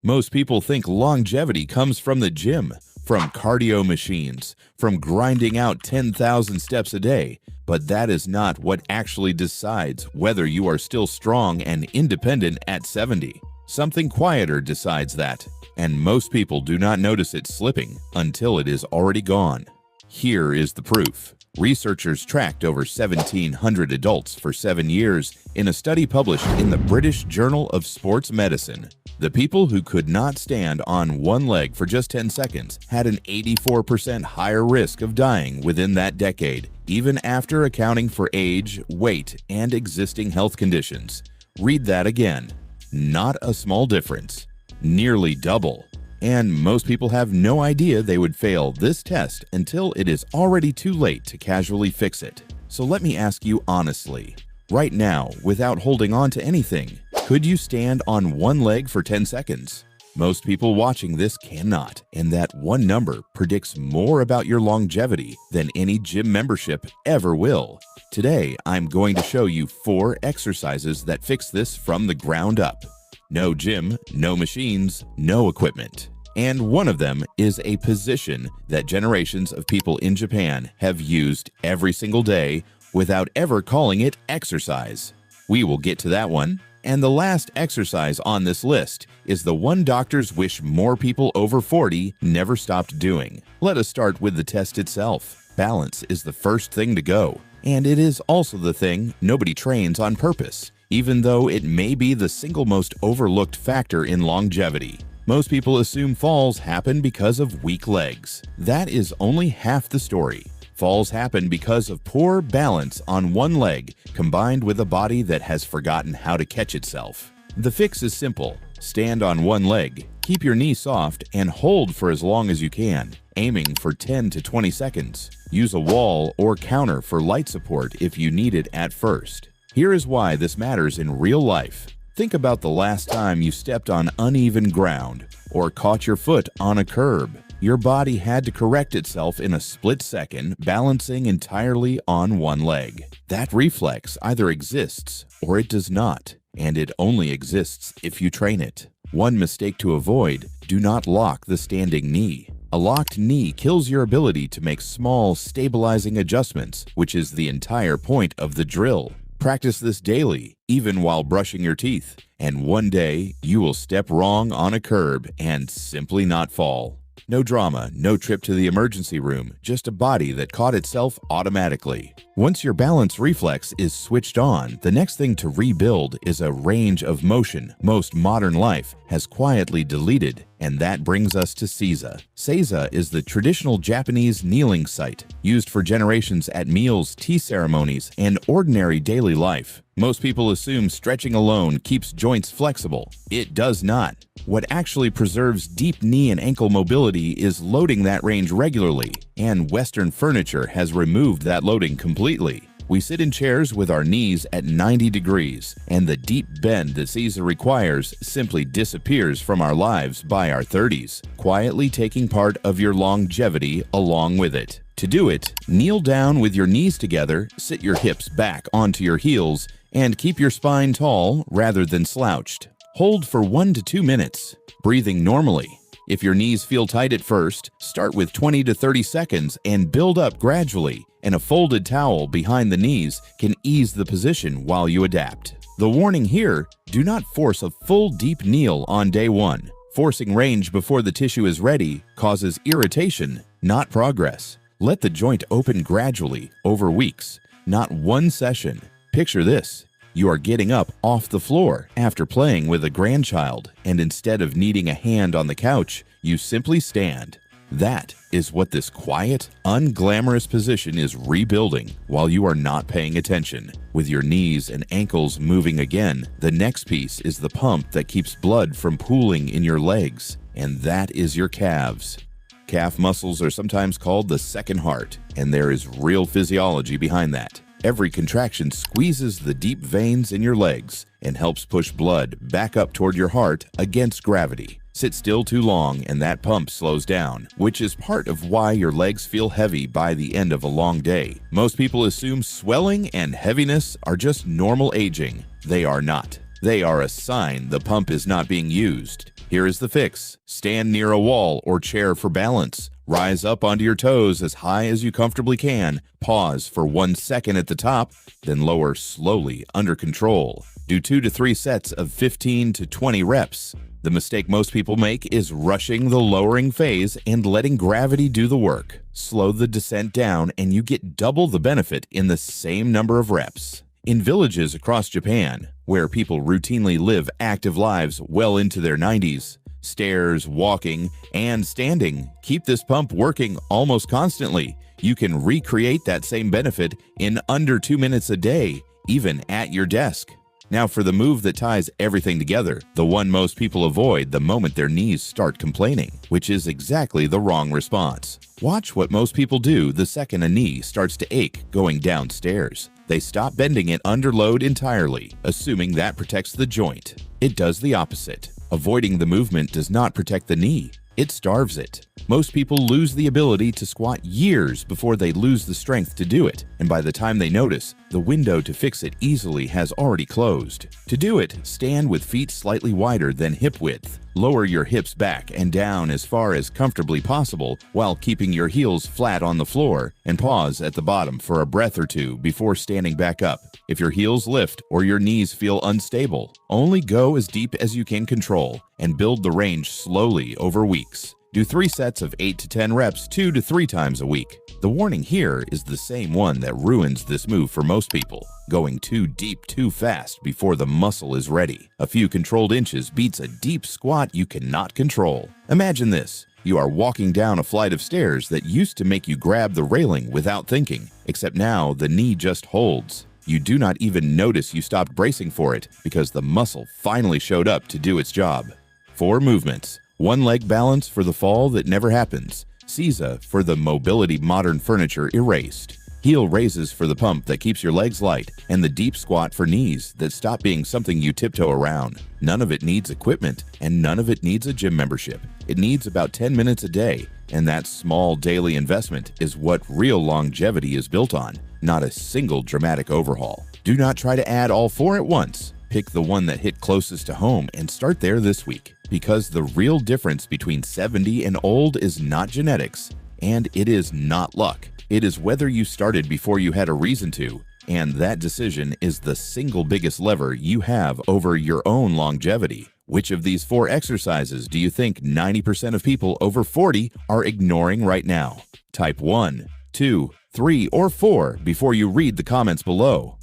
Most people think longevity comes from the gym, from cardio machines, from grinding out 10,000 steps a day, but that is not what actually decides whether you are still strong and independent at 70. Something quieter decides that, and most people do not notice it slipping until it is already gone. Here is the proof. Researchers tracked over 1,700 adults for 7 years in a study published in the British Journal of Sports Medicine. The people who could not stand on one leg for just 10 seconds had an 84% higher risk of dying within that decade, even after accounting for age, weight, and existing health conditions. Read that again. Not a small difference. Nearly double. And most people have no idea they would fail this test until it is already too late to casually fix it. So let me ask you honestly, right now, without holding on to anything, could you stand on one leg for 10 seconds? Most people watching this cannot, and that one number predicts more about your longevity than any gym membership ever will. Today, I'm going to show you 4 exercises that fix this from the ground up. No gym, no machines, no equipment. And one of them is a position that generations of people in Japan have used every single day without ever calling it exercise. We will get to that one. And the last exercise on this list is the one doctors wish more people over 40 never stopped doing. Let us start with the test itself. Balance is the first thing to go, and it is also the thing nobody trains on purpose, even though it may be the single most overlooked factor in longevity. Most people assume falls happen because of weak legs. That is only half the story. Falls happen because of poor balance on one leg combined with a body that has forgotten how to catch itself. The fix is simple. Stand on one leg, keep your knee soft, and hold for as long as you can, aiming for 10 to 20 seconds. Use a wall or counter for light support if you need it at first. Here is why this matters in real life. Think about the last time you stepped on uneven ground or caught your foot on a curb. Your body had to correct itself in a split second, balancing entirely on one leg. That reflex either exists or it does not, and it only exists if you train it. One mistake to avoid: do not lock the standing knee. A locked knee kills your ability to make small, stabilizing adjustments, which is the entire point of the drill. Practice this daily, even while brushing your teeth, and one day you will step wrong on a curb and simply not fall. No drama, no trip to the emergency room, just a body that caught itself automatically. Once your balance reflex is switched on, the next thing to rebuild is a range of motion most modern life has quietly deleted, and that brings us to Seiza. Seiza is the traditional Japanese kneeling site, used for generations at meals, tea ceremonies, and ordinary daily life. Most people assume stretching alone keeps joints flexible. It does not. What actually preserves deep knee and ankle mobility is loading that range regularly, and Western furniture has removed that loading completely. We sit in chairs with our knees at 90 degrees, and the deep bend that Seiza requires simply disappears from our lives by our 30s, quietly taking part of your longevity along with it. To do it, kneel down with your knees together, sit your hips back onto your heels, and keep your spine tall rather than slouched. Hold for 1 to 2 minutes, breathing normally. If your knees feel tight at first, start with 20 to 30 seconds and build up gradually, and a folded towel behind the knees can ease the position while you adapt. The warning here: do not force a full deep kneel on day 1. Forcing range before the tissue is ready causes irritation, not progress. Let the joint open gradually over weeks, not one session. Picture this. You are getting up off the floor after playing with a grandchild, and instead of needing a hand on the couch, you simply stand. That is what this quiet, unglamorous position is rebuilding while you are not paying attention. With your knees and ankles moving again, the next piece is the pump that keeps blood from pooling in your legs, and that is your calves. Calf muscles are sometimes called the second heart, and there is real physiology behind that. Every contraction squeezes the deep veins in your legs and helps push blood back up toward your heart against gravity. Sit still too long and that pump slows down, which is part of why your legs feel heavy by the end of a long day. Most people assume swelling and heaviness are just normal aging. They are not. They are a sign the pump is not being used. Here is the fix. Stand near a wall or chair for balance. Rise up onto your toes as high as you comfortably can. Pause for 1 second at the top, then lower slowly under control. Do 2 to 3 sets of 15 to 20 reps. The mistake most people make is rushing the lowering phase and letting gravity do the work. Slow the descent down and you get double the benefit in the same number of reps. In villages across Japan, where people routinely live active lives well into their 90s, stairs, walking, and standing keep this pump working almost constantly. You can recreate that same benefit in under 2 minutes a day, even at your desk. Now for the move that ties everything together, the one most people avoid the moment their knees start complaining, which is exactly the wrong response. Watch what most people do the second a knee starts to ache going downstairs. They stop bending it under load entirely, assuming that protects the joint. It does the opposite. Avoiding the movement does not protect the knee. It starves it. Most people lose the ability to squat years before they lose the strength to do it, and by the time they notice, the window to fix it easily has already closed. To do it, stand with feet slightly wider than hip width. Lower your hips back and down as far as comfortably possible while keeping your heels flat on the floor, and pause at the bottom for a breath or two before standing back up. If your heels lift or your knees feel unstable, only go as deep as you can control and build the range slowly over weeks. Do 3 sets of 8 to 10 reps 2 to 3 times a week. The warning here is the same one that ruins this move for most people: going too deep too fast before the muscle is ready. A few controlled inches beats a deep squat you cannot control. Imagine this. You are walking down a flight of stairs that used to make you grab the railing without thinking, except now the knee just holds. You do not even notice you stopped bracing for it because the muscle finally showed up to do its job. 4 movements. 1 leg balance for the fall that never happens. Seiza for the mobility modern furniture erased. Heel raises for the pump that keeps your legs light, and the deep squat for knees that stop being something you tiptoe around. None of it needs equipment, and none of it needs a gym membership. It needs about 10 minutes a day, and that small daily investment is what real longevity is built on, not a single dramatic overhaul. Do not try to add all 4 at once. Pick the one that hit closest to home and start there this week, because the real difference between 70 and old is not genetics, and it is not luck. It is whether you started before you had a reason to, and that decision is the single biggest lever you have over your own longevity. Which of these 4 exercises do you think 90% of people over 40 are ignoring right now? Type 1, 2, 3, or 4 before you read the comments below.